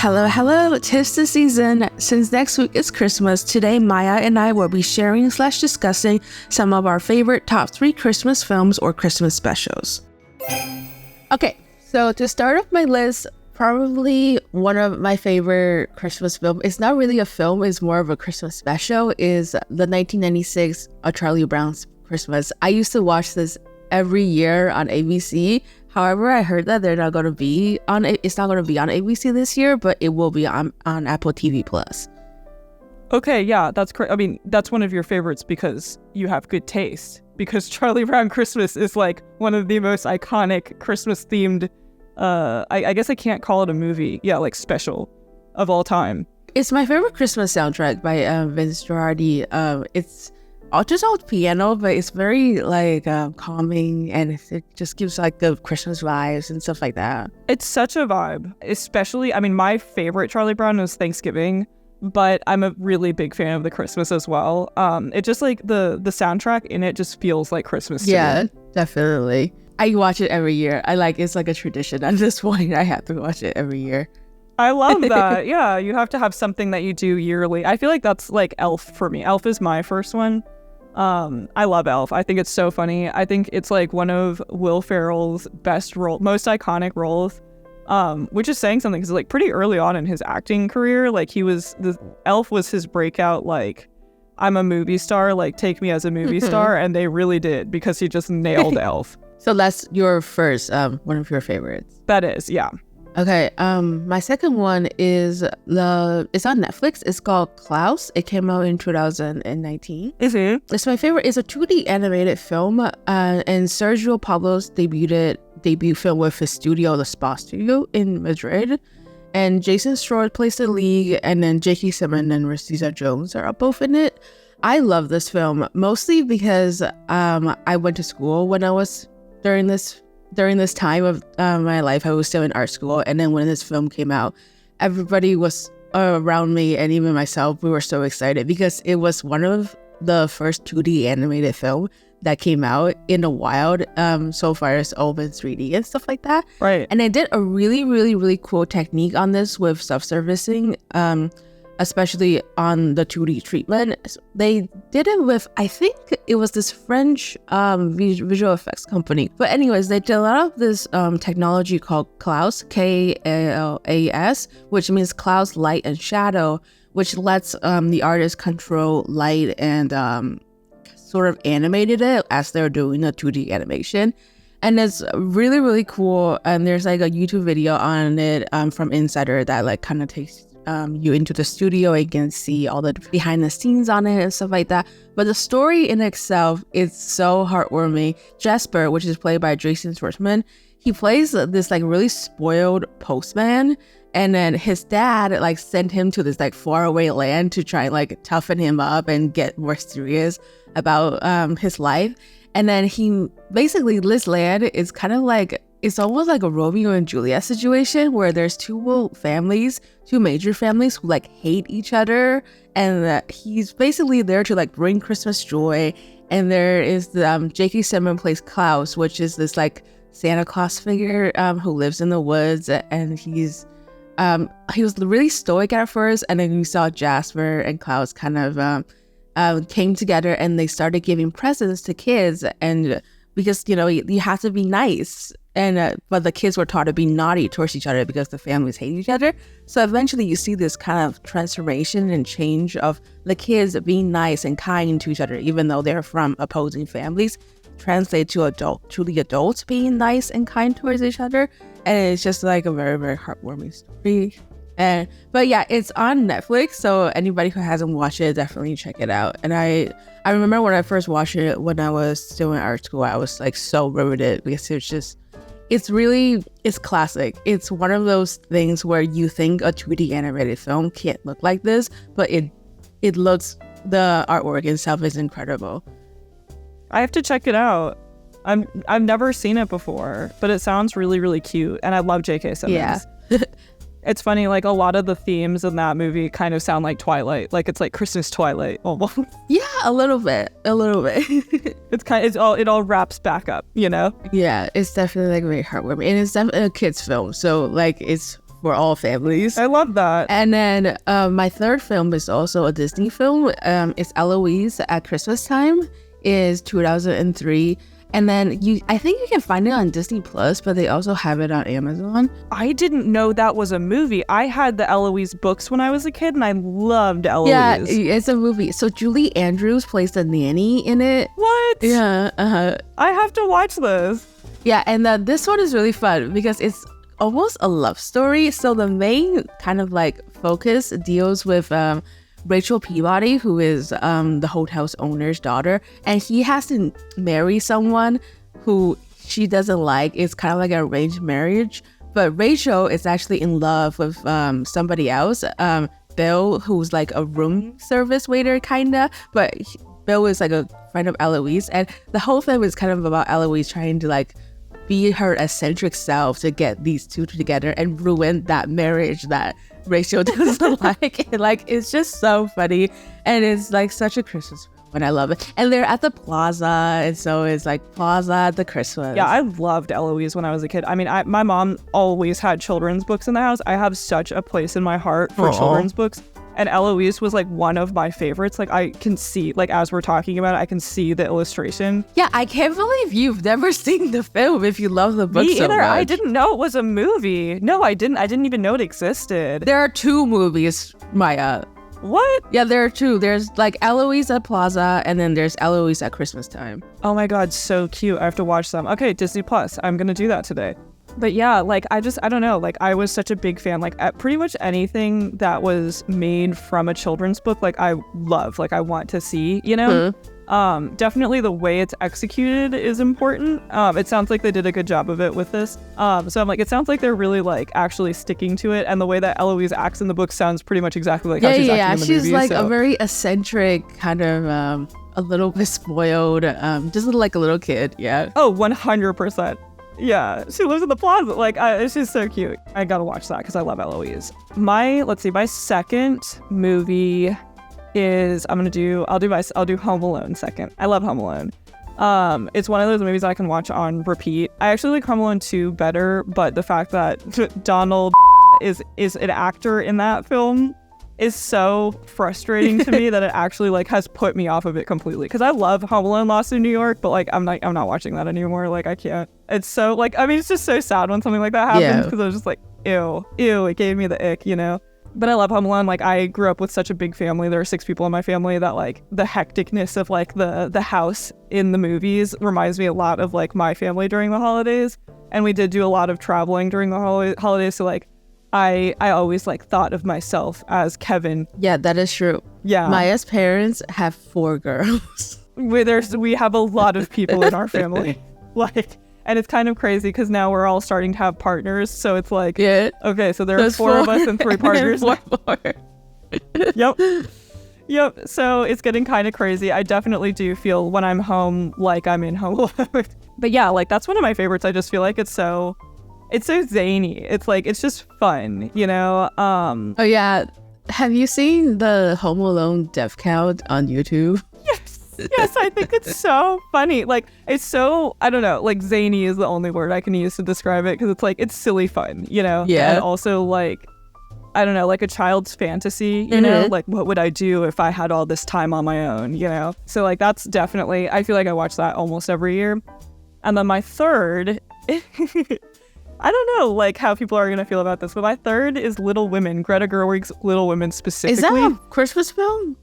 Hello, hello, 'tis the season. Since next week is Christmas, today Maya and I will be sharing/discussing some of our favorite top 3 Christmas films or Christmas specials. Okay, so to start off my list, probably one of my favorite Christmas films, it's not really a film, it's more of a Christmas special, is the 1996 Charlie Brown's Christmas. I used to watch this every year on ABC. However, I heard that they're not going to be on it. It's not going to be on ABC this year, but it will be on Apple TV Plus. Okay, yeah, that's correct. I mean, that's one of your favorites because you have good taste. Because Charlie Brown Christmas is like one of the most iconic Christmas themed. I guess I can't call it a movie. Yeah, like special of all time. It's my favorite Christmas soundtrack by Vince Girardi. It's just all piano, but it's very like calming, and it just gives like the Christmas vibes and stuff like that. It's such a vibe, especially, I mean, my favorite Charlie Brown was Thanksgiving, but I'm a really big fan of the Christmas as well. It just like the soundtrack in it just feels like Christmas to me. Yeah, definitely. I watch it every year. It's like a tradition at this point. I have to watch it every year. I love that. Yeah, you have to have something that you do yearly. I feel like that's like Elf for me. Elf is my first one. I love Elf. I think it's so funny. I think it's like one of Will Ferrell's most iconic roles, which is saying something because like pretty early on in his acting career, like Elf was his breakout, like, I'm a movie star, like take me as a movie star, and they really did because he just nailed Elf. So that's your first, one of your favorites. That is, yeah. Okay, my second one is it's on Netflix. It's called Klaus. It came out in 2019. Mm-hmm. It's my favorite. It's a 2D animated film, and Sergio Pablo's debut film with his studio, the Spa Studio in Madrid. And Jason Stewart plays the lead, and then J.K. Simmons and Rashida Jones are both in it. I love this film mostly because I went to school when I was during this time of my life. I was still in art school, and then when this film came out, everybody was around me, and even myself, we were so excited because it was one of the first 2D animated film that came out in the wild. So far it's all been 3D and stuff like that. Right. And they did a really, really, really cool technique on this with self-servicing, especially on the 2D treatment. They did it with, I think it was this French visual effects company. But anyways, they did a lot of this technology called Klaus, K-L-A-S, which means clouds, light, and shadow, which lets the artist control light and sort of animated it as they're doing a 2D animation. And it's really, really cool. And there's like a YouTube video on it from Insider that like kind of takes you into the studio and you can see all the behind the scenes on it and stuff like that. But the story in itself is so heartwarming. Jasper, which is played by Jason Schwartzman, he plays this like really spoiled postman, and then his dad like sent him to this like faraway land to try and like toughen him up and get more serious about his life. And then this land is kind of like, it's almost like a Romeo and Juliet situation where there's two major families who like hate each other, and he's basically there to like bring Christmas joy. And there is the J.K. Simmons plays Klaus, which is this like Santa Claus figure who lives in the woods, and he was really stoic at first, and then you saw Jasper and Klaus kind of came together and they started giving presents to kids, and because you have to be nice, and but the kids were taught to be naughty towards each other because the families hate each other. So eventually you see this kind of transformation and change of the kids being nice and kind to each other, even though they're from opposing families, translate to the adults being nice and kind towards each other. And it's just like a very, very heartwarming story. But yeah, it's on Netflix, so anybody who hasn't watched it, definitely check it out. And I remember when I first watched it when I was still in art school, I was like so riveted because it's classic. It's one of those things where you think a 2D animated film can't look like this, but it looks, the artwork itself is incredible. I have to check it out. I've never seen it before, but it sounds really, really cute, and I love J.K. Simmons. Yeah. It's funny, like a lot of the themes in that movie kind of sound like Twilight, like it's like Christmas Twilight almost. Yeah, a little bit. It all wraps back up, Yeah, it's definitely like very heartwarming, and it's definitely a kids film, so like it's for all families. I love that. And then my third film is also a Disney film. It's Eloise at Christmas Time. Is 2003. And then I think you can find it on Disney Plus, but they also have it on Amazon. I didn't know that was a movie. I had the Eloise books when I was a kid, and I loved Eloise. Yeah, it's a movie. So Julie Andrews plays the nanny in it. What? Yeah. I have to watch this. Yeah, and this one is really fun because it's almost a love story. So the main kind of like focus deals with Rachel Peabody, who is the hotel's owner's daughter, and he has to marry someone who she doesn't like. It's kind of like an arranged marriage, but Rachel is actually in love with somebody else, Bill, who's like a room service waiter kinda, but Bill is like a friend of Eloise, and the whole film is kind of about Eloise trying to like be her eccentric self to get these two together and ruin that marriage that Rachel doesn't like. And like, it's just so funny, and it's like such a Christmas film, and I love it. And they're at the plaza, and so it's like plaza at the Christmas. Yeah, I loved Eloise when I was a kid. I mean, my mom always had children's books in the house. I have such a place in my heart for children's books. And Eloise was like one of my favorites. Like I can see, like as we're talking about it, I can see the illustration. Yeah, I can't believe you've never seen the film if you love the book Me so either. much. I didn't know it was a movie. No, I didn't. I didn't even know it existed. There are two movies, Maya. What? Yeah, there are two. There's like Eloise at Plaza, and then there's Eloise at Christmas Time. Oh my God, so cute. I have to watch them. Okay, Disney Plus. I'm going to do that today. But yeah, like I don't know, like I was such a big fan, like at pretty much anything that was made from a children's book, like I love, like I want to see, you know? Definitely the way it's executed is important. It sounds like they did a good job of it with this. So I'm like, it sounds like they're really like actually sticking to it. And the way that Eloise acts in the book sounds pretty much exactly like how she's acting in the movie. She's like a very eccentric kind of, a little bit spoiled, just like a little kid. Yeah. Oh, 100%. Yeah, she lives in the plaza. Like, she's so cute. I gotta watch that because I love Eloise. My second movie is I'll do Home Alone second. I love Home Alone. It's one of those movies I can watch on repeat. I actually like Home Alone 2 better, but the fact that Donald is an actor in that film is so frustrating to me that it actually like has put me off of it completely. Because I love Home Alone Lost in New York, but like I'm not watching that anymore. Like I can't. It's so like, I mean, it's just so sad when something like that happens because I was just like, ew, it gave me the ick, you know? But I love Home Alone. Like I grew up with such a big family. There are 6 people in my family that like the hecticness of like the house in the movies reminds me a lot of like my family during the holidays. And we did do a lot of traveling during the holidays. So like, I always like thought of myself as Kevin. Yeah, that is true. Yeah. Maya's parents have 4 girls. We have a lot of people in our family. Like, and it's kind of crazy because now we're all starting to have partners. So it's like, yeah. Okay, so there are 4 of us and 3 partners. 4 more. Yep. So it's getting kind of crazy. I definitely do feel when I'm home like I'm in Home Alone. But yeah, like that's one of my favorites. I just feel like it's so zany. It's like, it's just fun, you know? Oh yeah. Have you seen the Home Alone death count on YouTube? Yes, I think it's so funny. Like, it's so, I don't know, like zany is the only word I can use to describe it because it's like, it's silly fun, you know? Yeah. And also like, I don't know, like a child's fantasy, you know? Like, what would I do if I had all this time on my own, you know? So like, that's definitely, I feel like I watch that almost every year. And then my third... I don't know, like, how people are going to feel about this, but my third is Little Women, Greta Gerwig's Little Women specifically. Is that a Christmas film?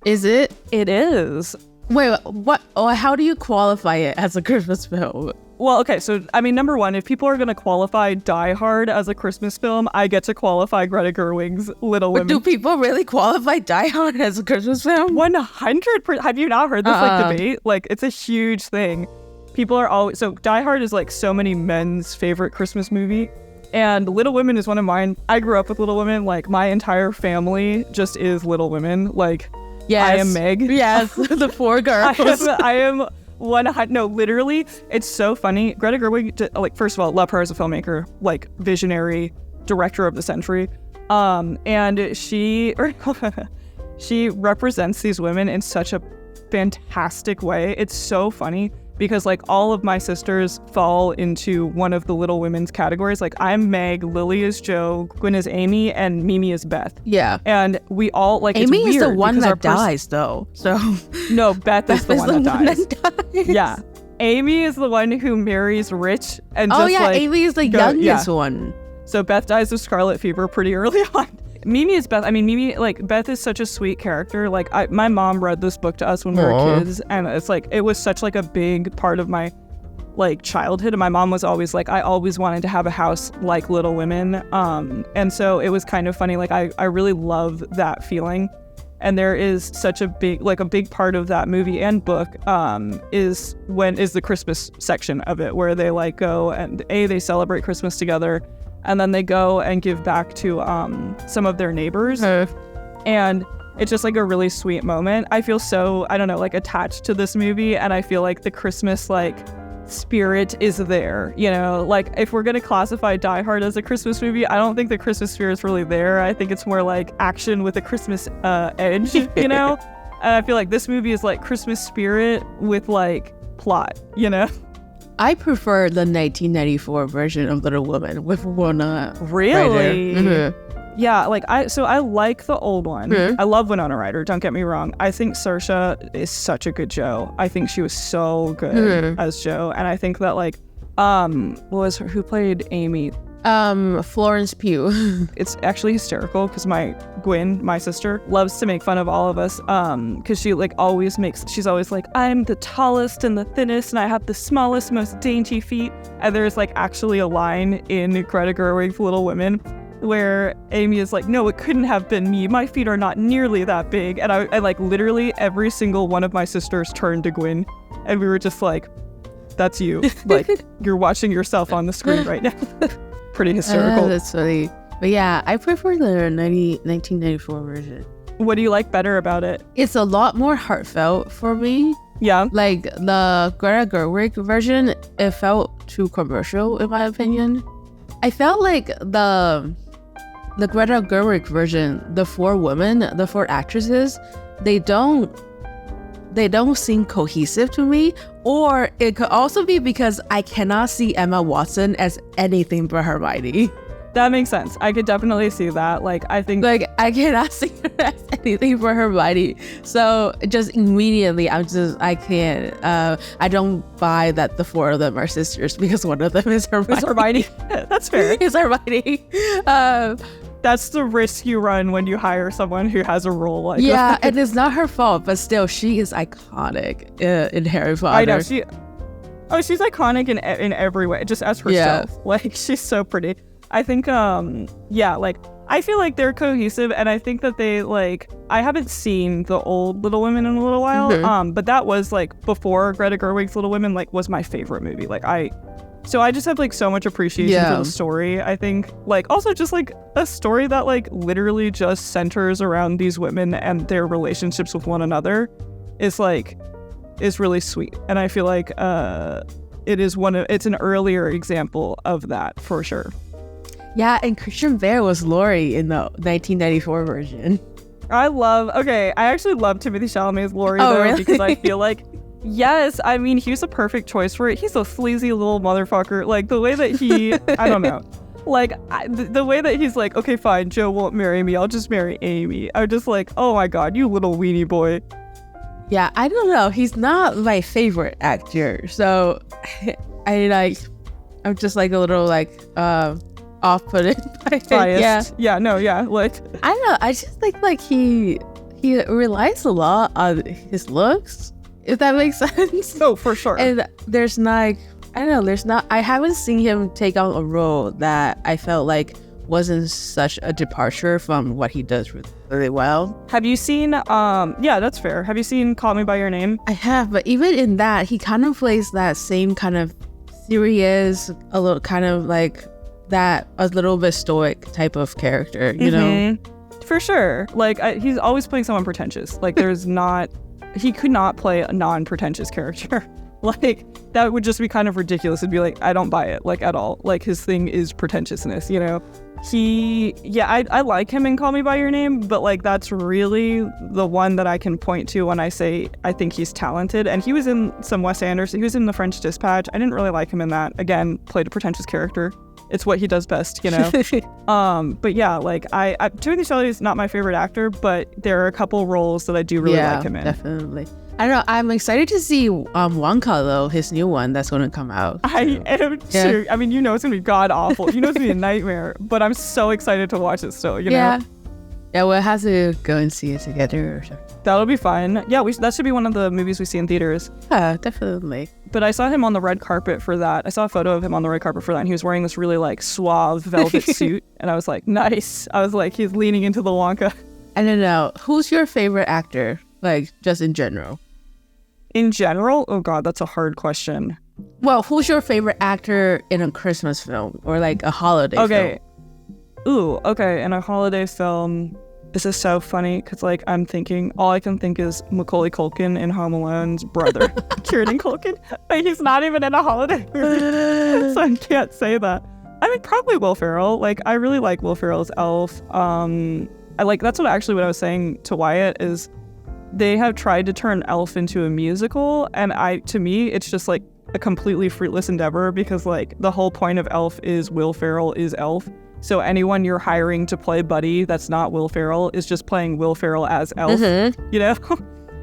Is it? It is. Wait, what? Oh, how do you qualify it as a Christmas film? Well, okay, so, I mean, number one, if people are going to qualify Die Hard as a Christmas film, I get to qualify Greta Gerwig's Little Women. Do people really qualify Die Hard as a Christmas film? 100%. Have you not heard this, like, debate? Like, it's a huge thing. People are always, so Die Hard is like so many men's favorite Christmas movie. And Little Women is one of mine. I grew up with Little Women. Like my entire family just is Little Women. Like, yes. I am Meg. Yes, the 4 girls. I am 100. No, literally, it's so funny. Greta Gerwig, like, first of all, love her as a filmmaker, like visionary, director of the century. And she represents these women in such a fantastic way. It's so funny. because like all of my sisters fall into one of the Little Women's categories. Like I'm Meg, Lily is Jo, Gwen is Amy, and Mimi is Beth. Yeah. And we all like Amy it's is the weird one because that dies though. So no, Beth is the one that dies. dies. Yeah. Amy is the one who marries Rich and just like Amy is the youngest one. So Beth dies of scarlet fever pretty early on. Mimi is Beth. I mean, Mimi, like, Beth is such a sweet character. Like, my mom read this book to us when we were kids, and it's like, it was such like a big part of my like childhood. And my mom was always like, I always wanted to have a house like Little Women. And so it was kind of funny. Like, I really love that feeling. And there is such a big part of that movie and book is the Christmas section of it, where they like go and they celebrate Christmas together. And then they go and give back to some of their neighbors. And it's just like a really sweet moment. I feel so, I don't know, like attached to this movie. And I feel like the Christmas like spirit is there, you know? Like if we're going to classify Die Hard as a Christmas movie, I don't think the Christmas spirit is really there. I think it's more like action with a Christmas edge, you know? And I feel like this movie is like Christmas spirit with like plot, you know? I prefer the 1994 version of Little Women with Winona Really? Ryder. Yeah, like I like the old one. I love Winona Ryder, don't get me wrong. I think Saoirse is such a good Jo. I think she was so good as Jo. And I think that like who played Amy? Florence Pugh. It's actually hysterical because my sister, loves to make fun of all of us because she like she's always like, I'm the tallest and the thinnest and I have the smallest, most dainty feet. And there's like actually a line in Greta Gerwig's Little Women where Amy is like, no, it couldn't have been me. My feet are not nearly that big. And I like literally every single one of my sisters turned to Gwen and we were just like, that's you. Like you're watching yourself on the screen right now. Pretty hysterical. That's funny. But yeah, I prefer the 1994 version. What do you like better about it? It's a lot more heartfelt for me. Yeah. Like the Greta Gerwig version, it felt too commercial in my opinion. I felt like the Greta Gerwig version, the four actresses, they don't seem cohesive to me, or it could also be because I cannot see Emma Watson as anything but Hermione. That makes sense. I could definitely see that. Like, I think... Like, I cannot see her as anything but Hermione. So, just immediately, I can't. I don't buy that the four of them are sisters because one of them is Hermione. It's Hermione. That's fair. It's Hermione. That's the risk you run when you hire someone who has a role like that. Yeah, and it's not her fault, but still, she is iconic in Harry Potter. I know. She's iconic in every way, just as herself. Yeah. Like, she's so pretty. I think, like, I feel like they're cohesive, and I think that they, like, I haven't seen the old Little Women in a little while, but that was, like, before Greta Gerwig's Little Women, like, was my favorite movie. Like, so I just have, like, so much appreciation for the story. I think, like, also just, like, a story that, like, literally just centers around these women and their relationships with one another is really sweet. And I feel like it's an earlier example of that, for sure. Yeah, and Christian Bale was Laurie in the 1994 version. I actually love Timothée Chalamet's Laurie, though, really? Because I feel like, yes, I mean, he was a perfect choice for it. He's a sleazy little motherfucker. Like, the way that he, I don't know. Like, the way that he's like, okay, fine, Jo won't marry me. I'll just marry Amy. I'm just like, oh my God, you little weenie boy. Yeah, I don't know. He's not my favorite actor. So, I'm just like a little like, off-putted by biased. Yeah, like I don't know, I just think like he relies a lot on his looks, if that makes sense. Oh, for sure. And I haven't seen him take on a role that I felt like wasn't such a departure from what he does really well. Have you seen that's fair. Have you seen Call Me by Your Name? I have, but even in that he kind of plays that same kind of serious, a little kind of like that a little bit stoic type of character, you know? For sure. Like, he's always playing someone pretentious. Like, he could not play a non-pretentious character. Like, that would just be kind of ridiculous. It'd be like, I don't buy it, like, at all. Like, his thing is pretentiousness, you know? I like him in Call Me By Your Name, but like that's really the one that I can point to when I say I think he's talented. And he was in some Wes Anderson. He was in The French Dispatch. I didn't really like him in that. Again, played a pretentious character. It's what he does best, you know. But yeah, like Timothée Chalamet is not my favorite actor, but there are a couple roles that I do really like him in. Definitely. I don't know. I'm excited to see Wonka though, his new one that's going to come out. I am too. I mean, you know it's going to be god awful. You know it's going to be a nightmare. But I'm so excited to watch it still. You know. Yeah, we'll have to go and see it together or something. That'll be fun. Yeah, that should be one of the movies we see in theaters. Yeah, definitely. But I saw him on the red carpet for that. I saw a photo of him on the red carpet for that, and he was wearing this really like suave velvet suit, and I was like, nice. I was like, he's leaning into the Wonka. I don't know. Who's your favorite actor? Like, just in general. In general? Oh God, that's a hard question. Well, who's your favorite actor in a Christmas film or like a holiday film? Ooh, okay. In a holiday film, this is so funny because like all I can think is Macaulay Culkin in Home Alone's brother, Kieran Culkin. Like, he's not even in a holiday movie, so I can't say that. I mean, probably Will Ferrell. Like, I really like Will Ferrell's Elf. That's what I was saying to Wyatt is they have tried to turn Elf into a musical, and to me, it's just like a completely fruitless endeavor because like the whole point of Elf is Will Ferrell is Elf. So anyone you're hiring to play Buddy that's not Will Ferrell is just playing Will Ferrell as Elf, you know?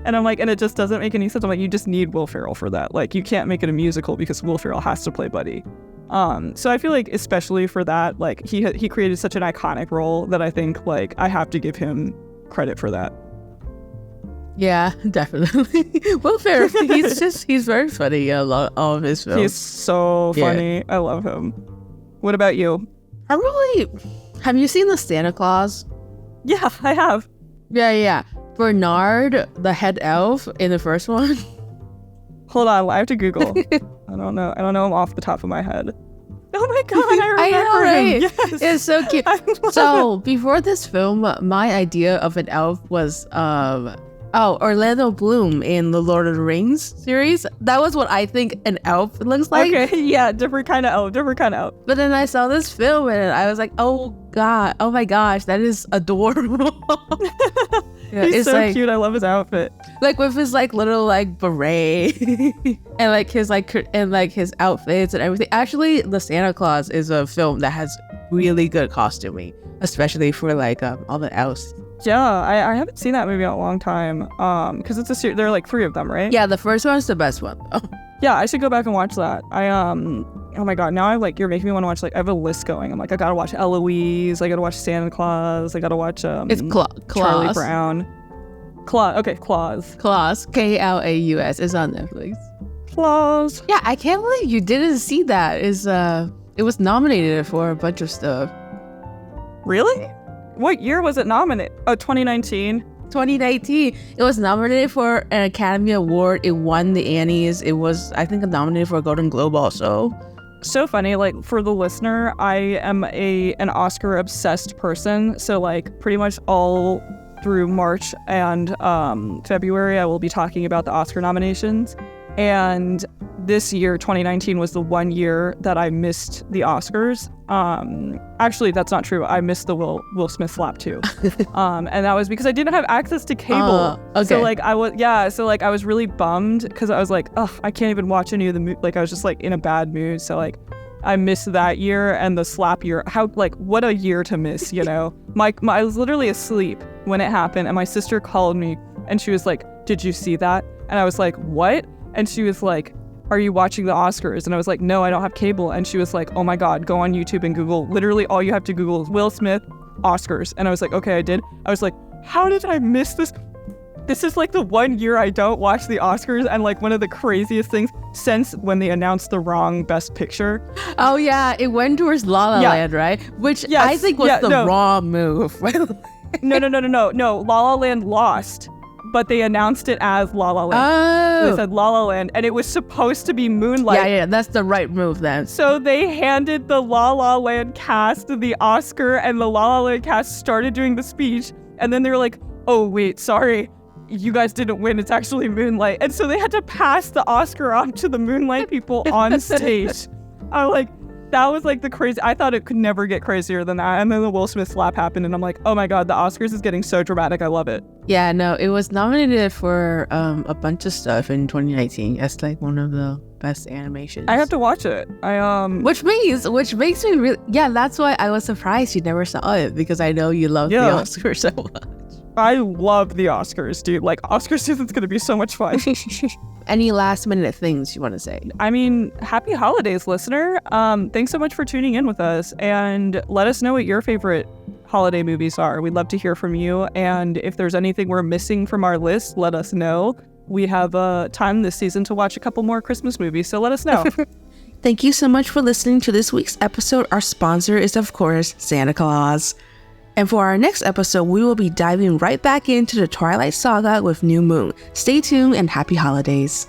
And I'm like, and it just doesn't make any sense. I'm like, you just need Will Ferrell for that. Like, you can't make it a musical because Will Ferrell has to play Buddy. So I feel like especially for that, like he created such an iconic role that I think like I have to give him credit for that. Yeah, definitely. Will Ferrell, he's very funny in a lot of his films. He's so funny. Yeah. I love him. What about you? Have you seen the Santa Claus? Yeah, I have. Yeah. Bernard, the head elf in the first one. Hold on, I have to Google. I don't know him off the top of my head. Oh my God, I remember I know, right? him. Yes. It's so cute. So before this film, my idea of an elf was Orlando Bloom in the Lord of the Rings series. That was what I think an elf looks like. Okay, yeah, different kind of elf. But then I saw this film and I was like, oh my gosh, that is adorable. Yeah, He's so like, cute. I love his outfit. Like with his like little like beret and like his outfits and everything. Actually, The Santa Claus is a film that has really good costuming, especially for like all the elves. Yeah, I haven't seen that movie in a long time. Because it's a series. There are like 3 of them, right? Yeah, the first one's the best one though. Yeah, I should go back and watch that. Oh my God, now you're making me want to watch, like, I have a list going. I'm like, I gotta watch Eloise, I gotta watch Santa Claus, I gotta watch it's Charlie Brown. Claus. Claus, Klaus is on Netflix. Claus. Yeah, I can't believe you didn't see that. It was nominated for a bunch of stuff. Really? What year was it nominated? Oh, 2019. 2019. It was nominated for an Academy Award. It won the Annies. It was, I think, nominated for a Golden Globe also. So funny. Like, for the listener, I am an Oscar obsessed person. So like pretty much all through March and February, I will be talking about the Oscar nominations. And this year, 2019, was the one year that I missed the Oscars. Actually, that's not true. I missed the Will Smith slap too. And that was because I didn't have access to cable. Okay. So like I was really bummed because I was like, ugh, I can't even watch any of the like I was just like in a bad mood. So like I missed that year and the slap year. How, like, what a year to miss, you know? I was literally asleep when it happened, and my sister called me and she was like, "Did you see that?" And I was like, "What?" And she was like, "Are you watching the Oscars?" And I was like, "No, I don't have cable." And she was like, "Oh my God, go on YouTube and Google. Literally all you have to Google is Will Smith Oscars." And I was like, "Okay, I did." I was like, "How did I miss this?" This is like the one year I don't watch the Oscars, and like one of the craziest things since when they announced the wrong Best Picture. Oh yeah, it went towards La La Land, right? Which I think was the wrong move. No. La La Land lost. But they announced it as La La Land. Oh. They said La La Land, and it was supposed to be Moonlight. Yeah, that's the right move then. So they handed the La La Land cast the Oscar, and the La La Land cast started doing the speech, and then they were like, "Oh wait, sorry, you guys didn't win. It's actually Moonlight." And so they had to pass the Oscar on to the Moonlight people on stage. I'm like, That was like the crazy. I thought it could never get crazier than that. And then the Will Smith slap happened, and I'm like, oh my God, the Oscars is getting so dramatic. I love it. Yeah, no, it was nominated for a bunch of stuff in 2019 as like one of the best animations. I have to watch it. Which makes me really, yeah, that's why I was surprised you never saw it, because I know you love the Oscars so much. I love the Oscars, dude. Like, Oscar season's gonna be so much fun. Any last minute things you want to say? I mean, happy holidays, listener. Thanks so much for tuning in with us, and let us know what your favorite holiday movies are. We'd love to hear from you, and if there's anything we're missing from our list, let us know. We have time this season to watch a couple more Christmas movies, so let us know. Thank you so much for listening to this week's episode. Our sponsor is, of course, Santa Claus. And for our next episode, we will be diving right back into the Twilight Saga with New Moon. Stay tuned and happy holidays.